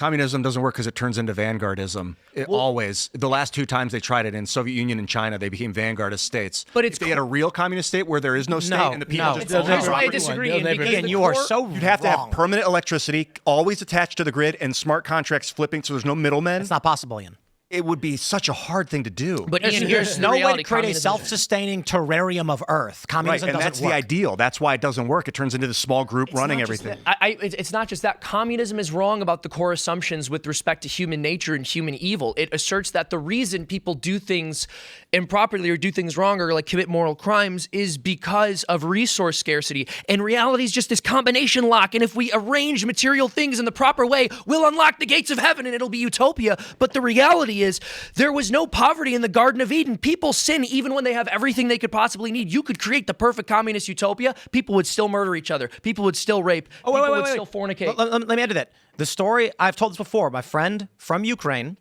Communism doesn't work because it turns into vanguardism. Always. The last 2 times they tried it in Soviet Union and China, they became vanguardist states. But if they had a real communist state where there is no state and the people just own Here's why I property, disagree. Ian, you are so you'd have to have permanent electricity, always attached to the grid, and smart contracts flipping so there's no middlemen. It's not possible, Ian. It would be such a hard thing to do. But Ian, There's the no way reality, to create a communism- self-sustaining terrarium of Earth. Communism and doesn't that's work. the ideal. That's why it doesn't work. It turns into the small group running not just everything. that. It's not just that. Communism is wrong about the core assumptions with respect to human nature and human evil. It asserts that the reason people do things improperly or do things wrong or like commit moral crimes is because of resource scarcity. And reality is just this combination lock. And if we arrange material things in the proper way, we'll unlock the gates of heaven and it'll be utopia. But the reality is there was no poverty in the Garden of Eden. People sin even when they have everything they could possibly need. You could create the perfect communist utopia. People would still murder each other. People would still rape. People would still fornicate. Let me add to that. The story, I've told this before. My friend from Ukraine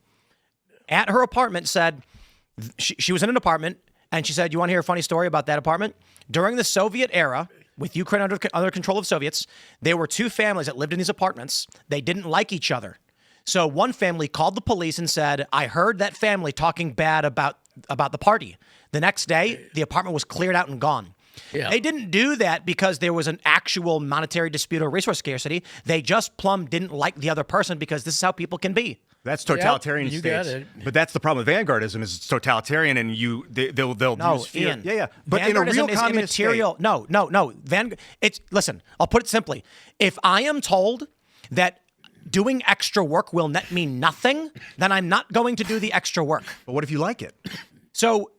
at her apartment said, she was in an apartment and she said, you want to hear a funny story about that apartment? During the Soviet era, with Ukraine under control of Soviets, there were 2 families that lived in these apartments. They didn't like each other. So one family called the police and said, I heard that family talking bad about the party. The next day, the apartment was cleared out and gone. Yeah. They didn't do that because there was an actual monetary dispute or resource scarcity. They just plumb didn't like the other person because this is how people can be. That's totalitarian you states. got it. But that's the problem with vanguardism is it's totalitarian and they'll use fear. Ian, Yeah. But in a real communist state, No. Listen, I'll put it simply. If I am told that doing extra work will net me nothing, then I'm not going to do the extra work. But what if you like it? So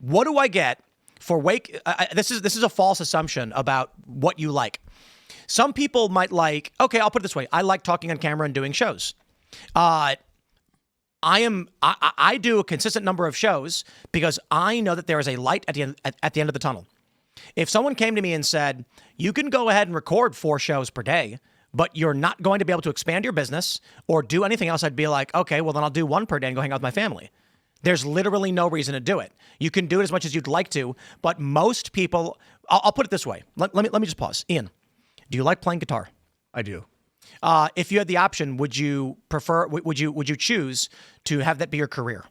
what do I get for this is a false assumption about what you like. Some people might like, okay, I'll put it this way. I like talking on camera and doing shows. I do a consistent number of shows because I know that there is a light at the end of the tunnel. If someone came to me and said, you can go ahead and record 4 shows per day, but you're not going to be able to expand your business or do anything else, I'd be like, okay, well then I'll do 1 per day and go hang out with my family. There's literally no reason to do it. You can do it as much as you'd like to, but most people, I'll put it this way. Let me just pause. Ian, do you like playing guitar? I do. If you had the option, would you choose to have that be your career?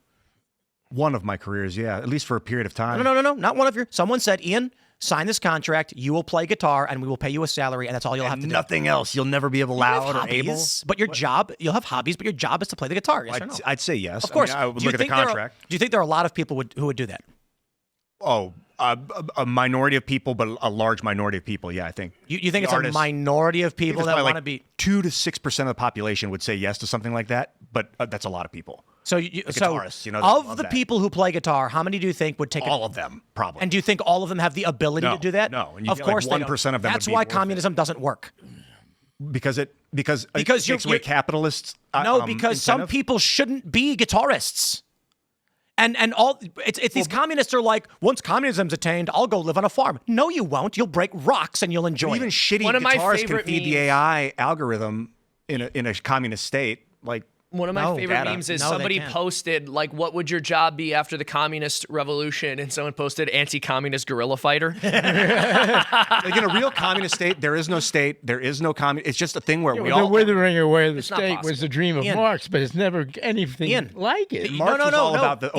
One of my careers, yeah, at least for a period of time. No, not one of your. Someone said, Ian, sign this contract. You will play guitar, and we will pay you a salary, and that's all you'll have to do. Nothing else. You'll never be allowed or able. But your job, you'll have hobbies, but your job is to play the guitar. Yes or no? I'd say yes. Of course. I would look at the contract. Do you think there are a lot of people who would do that? Oh, a minority of people, but a large minority of people. Yeah, I think. You think it's a minority of people that want to be 2 to 6% of the population would say yes to something like that, but that's a lot of people. So, guitarists, of the people who play guitar, how many do you think would take all of them? Probably. And do you think all of them have the ability to do that? No. And of course, 1% of them. That's why communism doesn't work. Because it takes away capitalists. Because some people shouldn't be guitarists. And it's these communists are like, once communism's attained, I'll go live on a farm. No, you won't. You'll break rocks and you'll enjoy it. Even shitty guitars can feed the AI algorithm in a communist state. Like one of my favorite memes is somebody posted, like, what would your job be after the communist revolution? And someone posted anti-communist guerrilla fighter. Like in a real communist state, there is no state. There is no communist. It's just a thing where we all... The withering away of the state was the dream of Marx, but it's never anything like it. Marx was all about the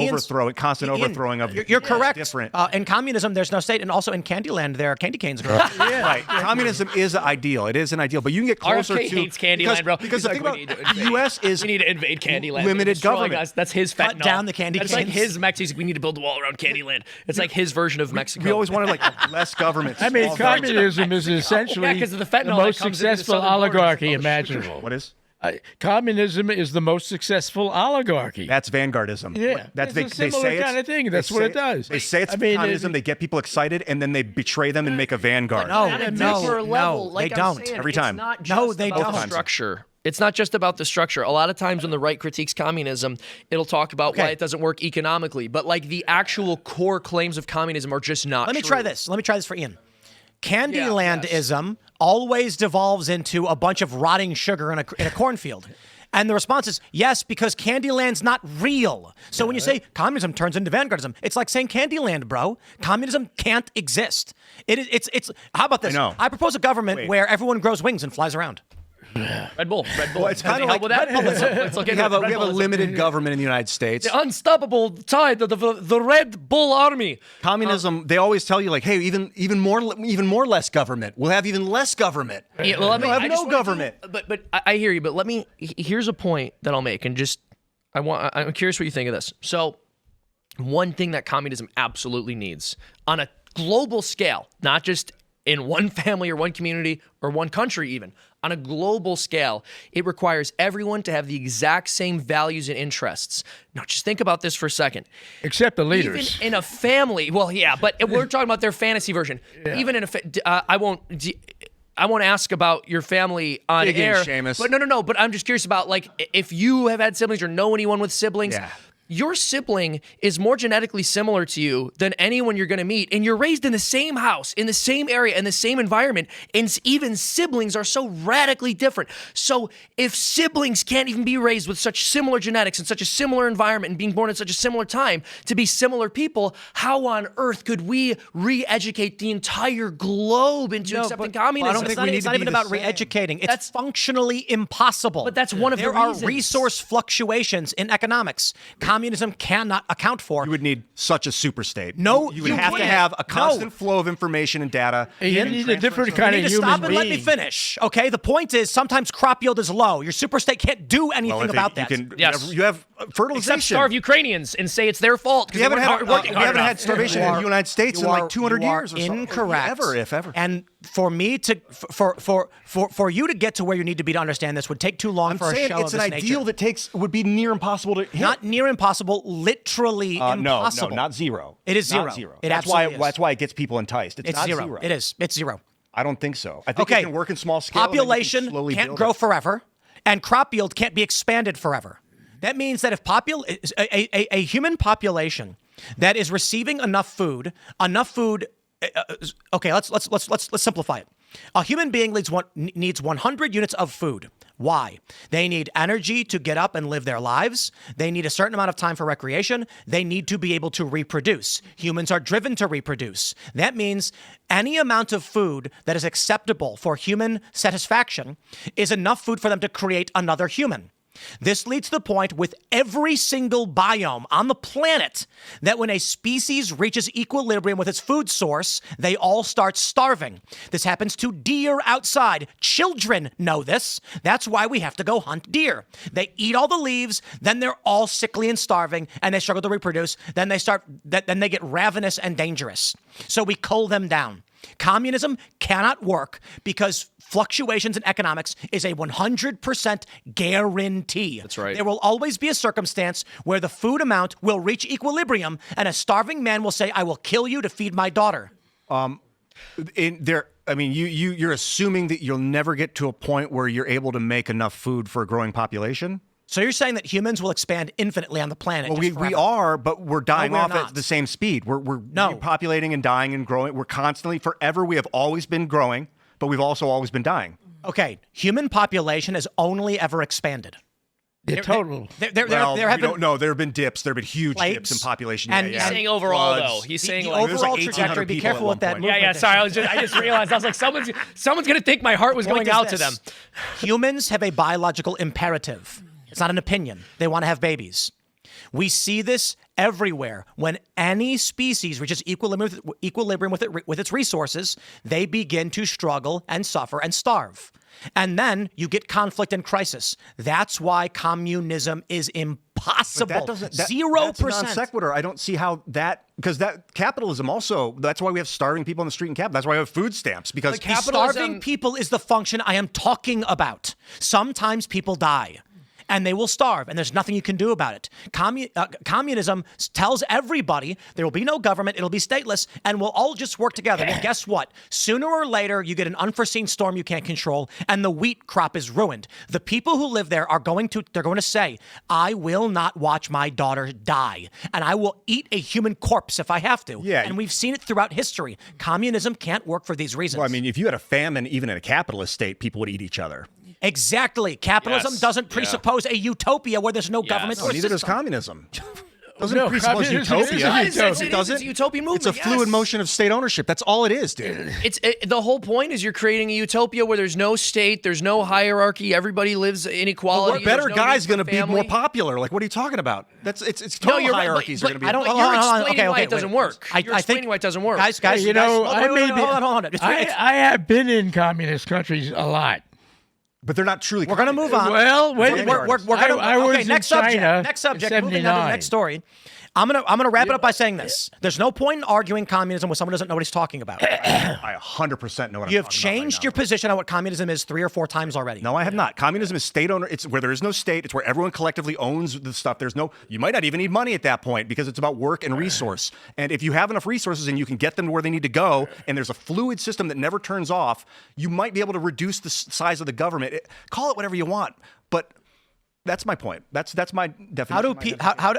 constant overthrowing of... You're correct. Different. In communism, there's no state. And also in Candyland, there are candy canes growing. Right. Communism is ideal. It is an ideal. But you can get closer to... RFK hates Candyland, bro. Because the thing about the U.S. is... We need to invade Candyland. Limited government. Us. That's his fentanyl. Cut down the candy That's canes. like his Mexico. We need to build a wall around Candyland. It's like his version of Mexico. We always wanted like less government. I mean, communism is essentially the most successful oligarchy imaginable. What is? Communism is the most successful oligarchy. That's vanguardism. Yeah, that's it's a similar kind of thing. That's what it does. They say it's communism. They get people excited, and then they betray them and make a vanguard. No, they don't. Every time. No, they don't. Structure. It's not just about the structure. A lot of times when the right critiques communism, it'll talk about why it doesn't work economically. But like the actual core claims of communism are just not Let me true. try this. Let me try this for Ian. Candylandism always devolves into a bunch of rotting sugar in a cornfield. And the response is, yes, because Candyland's not real. So when you say communism turns into vanguardism, it's like saying Candyland, bro. Communism can't exist. It's how about this? I know. I propose a government where everyone grows wings and flies around. Red Bull. It's kind of like with that. Let's look we into have it. we have a limited government in the United States. The unstoppable tide of the Red Bull army. Communism, they always tell you like, hey, even more less government. We'll have even less government. Yeah, well, we'll have no government. But I hear you. But here's a point that I'll make, and just I'm curious what you think of this. So, one thing that communism absolutely needs on a global scale, not just in one family or one community or one country even, on a global scale, it requires everyone to have the exact same values and interests. Now, just think about this for a second. Except the leaders. Even in a family, well, yeah, but we're talking about their fantasy version. Yeah. Even in I won't ask about your family on Big air. Seamus. But no. But I'm just curious about, like, if you have had siblings or know anyone with siblings. Yeah. Your sibling is more genetically similar to you than anyone you're going to meet, and you're raised in the same house, in the same area, in the same environment, and even siblings are so radically different. So if siblings can't even be raised with such similar genetics and such a similar environment and being born at such a similar time to be similar people, how on earth could we re-educate the entire globe into accepting communism? I don't think we need it's to not be even the about same. re-educating. It's functionally impossible. But that's one of the There are reasons. resource fluctuations in economics. Communism cannot account for. You would need such a super state. No, you would you have to wouldn't. have a constant No. flow of information and data. You need a different kind You of need to human stop and being. let me finish, okay? The point is sometimes crop yield is low. Your superstate can't do anything about that. You have fertilization. Except starve Ukrainians and say it's their fault because We they haven't weren't working hard enough. had starvation in the United States in like 200 years or something. Incorrect. If ever. And for me to for you to get to where you need to be to understand this would take too long I'm for a saying show it's of an this ideal nature. that would be near impossible to hit. Not near impossible, literally impossible. No, not zero. It is Not zero. It That's absolutely why. That's why it gets people enticed. It's not zero. It is. It's zero. I don't think so. I think Okay. it can work in small scale. and then you can Population slowly can't build grow it. forever, and crop yield can't be expanded forever. That means that if a human population that is receiving enough food. Okay, let's simplify it. A human being needs 100 units of food. Why? They need energy to get up and live their lives. They need a certain amount of time for recreation. They need to be able to reproduce. Humans are driven to reproduce. That means any amount of food that is acceptable for human satisfaction is enough food for them to create another human. This leads to the point with every single biome on the planet that when a species reaches equilibrium with its food source, they all start starving. This happens to deer outside. Children know this. That's why we have to go hunt deer. They eat all the leaves, then they're all sickly and starving, and they struggle to reproduce. Then they get ravenous and dangerous. So we cull them down. Communism cannot work because fluctuations in economics is a 100% guarantee. That's right. There will always be a circumstance where the food amount will reach equilibrium and a starving man will say, I will kill you to feed my daughter. You're assuming that you'll never get to a point where you're able to make enough food for a growing population? So you're saying that humans will expand infinitely on the planet? Well, just we forever. are, but we're dying we're off not. at the same speed. We're No. populating and dying and growing. We're constantly, forever, we have always been growing, but we've also always been dying. Okay, human population has only ever expanded. The total. There have been No, there have been dips. There have been huge dips in Plagues, population. and- Yeah, He's yeah. saying overall, Floods. though. He's the saying like, there's overall like 1,800 trajectory. Be people at careful one with that point. movement. yeah. Sorry, I just realized I was like, someone's gonna think my heart was Point going is out to this. them. Humans have a biological imperative. It's not an opinion. They want to have babies. We see this everywhere. When any species reaches equilibrium with its resources, they begin to struggle and suffer and starve. And then you get conflict and crisis. That's why communism is impossible. But that doesn't. 0%. That's a non sequitur. I don't see how that, because that capitalism also. That's why we have starving people on the street in Cap. That's why we have food stamps, because The starving people is the function I am talking about. Sometimes people die. And they will starve, and there's nothing you can do about it. Communism tells everybody there will be no government, it'll be stateless, and we'll all just work together. Well, guess what? Sooner or later, you get an unforeseen storm you can't control, and the wheat crop is ruined. The people who live there they're going to say, I will not watch my daughter die, and I will eat a human corpse if I have to. Yeah. And we've seen it throughout history. Communism can't work for these reasons. Well, I mean, if you had a famine, even in a capitalist state, people would eat each other. Exactly. Capitalism Yes. doesn't presuppose a utopia where there's no government or Neither does system. communism. Doesn't presuppose communism utopia. is a utopia. It's a utopian movement. It's a fluid motion of state ownership. That's all it is, dude. The whole point is you're creating a utopia where there's no state, there's no hierarchy, everybody lives in equality. Better no guy's going going to be more popular. Like, what are you talking about? It's total you're right, hierarchies are going to be. I don't. You're explaining why it doesn't work. You're explaining why it doesn't work. Guys, Hey, you know, I may be. hold on. I have been in communist countries a lot. But they're not truly. We're going to move on. Well, wait a minute. We're going to. I was Okay, in next China subject. Next subject. in Moving on to the 79. next story. I'm gonna wrap it up by saying this. There's no point in arguing communism with someone who doesn't know what he's talking about. I 100% know what I'm You have talking about changed right your now. position on what communism is 3 or 4 times already. No, I have not. Communism is state owner. It's where there is no state. It's where everyone collectively owns the stuff. You might not even need money at that point because it's about work and resource. And if you have enough resources and you can get them to where they need to go, and there's a fluid system that never turns off, you might be able to reduce the size of the government. Call it whatever you want, but that's my point. That's my definition. How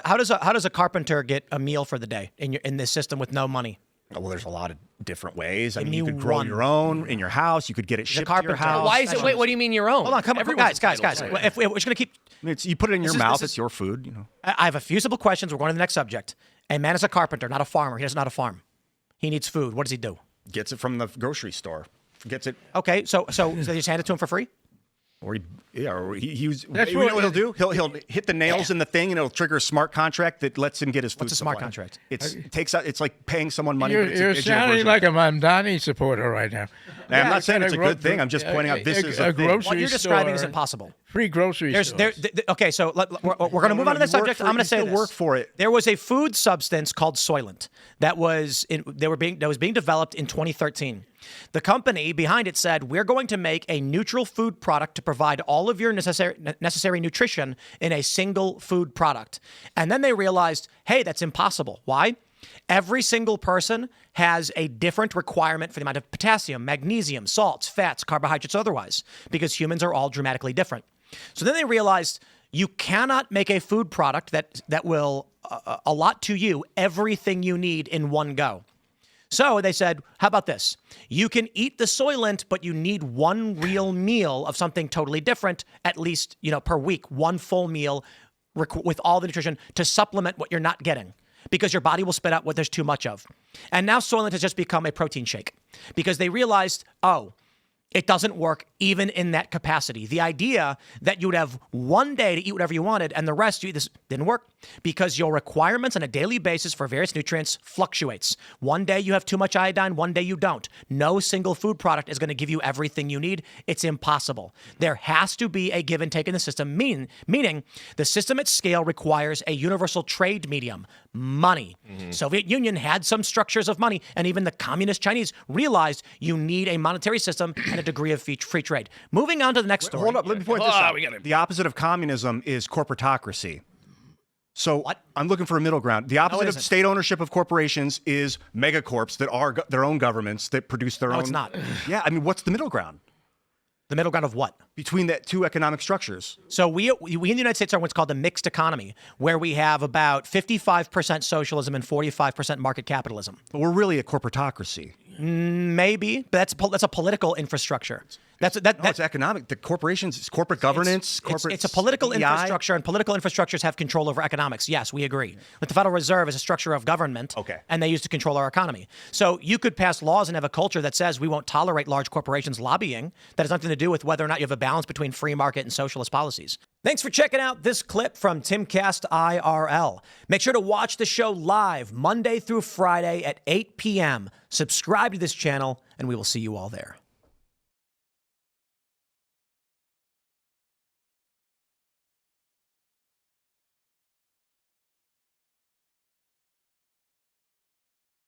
does a carpenter get a meal for the day in this system with no money? Well, there's a lot of different ways. I mean, you me could grow one. your own in your house. You could get it shipped to your carpenter. house. Why is it? Wait, what do you mean your own? Hold on, come on, Everyone's guys. entitled to it. If we're just gonna keep. I mean, you put it in your This is- mouth. this is- It's your food. You know. I have a few simple questions. We're going to the next subject. A man is a carpenter, not a farmer. He does not a farm. He needs food. What does he do? Gets it from the grocery store. Gets it. Okay, so they just hand it to him for free? Or he was. That's You know what- what he'll do? He'll hit the nails in the thing, and it'll trigger a smart contract that lets him get his food. What's a smart supply. contract? It takes out. It's like paying someone money. but it's You're a digital sounding version. like a Mamdani supporter right now. I'm not saying it's a good Gro- thing. I'm just pointing out this is a thing. grocery What you're describing store. is impossible. Free grocery stores. Okay, so we're going to move on to the you work subject. for I'm it, going to you say still this. work for it. There was a food substance called Soylent that was being developed in 2013. The company behind it said, we're going to make a neutral food product to provide all of your necessary nutrition in a single food product. And then they realized, hey, that's impossible. Why? Every single person has a different requirement for the amount of potassium, magnesium, salts, fats, carbohydrates, otherwise, because humans are all dramatically different. So then they realized you cannot make a food product that will allot to you everything you need in one go. So they said, how about this? You can eat the Soylent, but you need one real meal of something totally different, at least, per week, one full meal with all the nutrition to supplement what you're not getting, because your body will spit out what there's too much of. And now Soylent has just become a protein shake because they realized, it doesn't work even in that capacity. The idea that you would have one day to eat whatever you wanted and the rest you eat this didn't work because your requirements on a daily basis for various nutrients fluctuates. One day you have too much iodine, one day you don't. No single food product is going to give you everything you need. It's impossible. There has to be a give and take in the system, meaning the system at scale requires a universal trade medium, money. Soviet Union had some structures of money, and even the communist Chinese realized you need a monetary system and a degree of free trade. Moving on to the next story. Hold up, let me point this out. The opposite of communism is corporatocracy. So I'm looking for a middle ground. The opposite of state ownership of corporations is megacorps that are their own governments that produce their own. No, it's not. Yeah, I mean, what's the middle ground? The middle ground of what? Between the two economic structures. So we in the United States are what's called a mixed economy, where we have about 55% socialism and 45% market capitalism. But we're really a corporatocracy. Maybe, but that's a political infrastructure. That's economic. The corporations, it's corporate governance, it's a political DEI. infrastructure, and political infrastructures have control over economics. Yes, we agree. But the Federal Reserve is a structure of government, and they use to control our economy. So you could pass laws and have a culture that says we won't tolerate large corporations lobbying. That has nothing to do with whether or not you have a balance between free market and socialist policies. Thanks for checking out this clip from Timcast IRL. Make sure to watch the show live Monday through Friday at 8 p.m. Subscribe to this channel, and we will see you all there.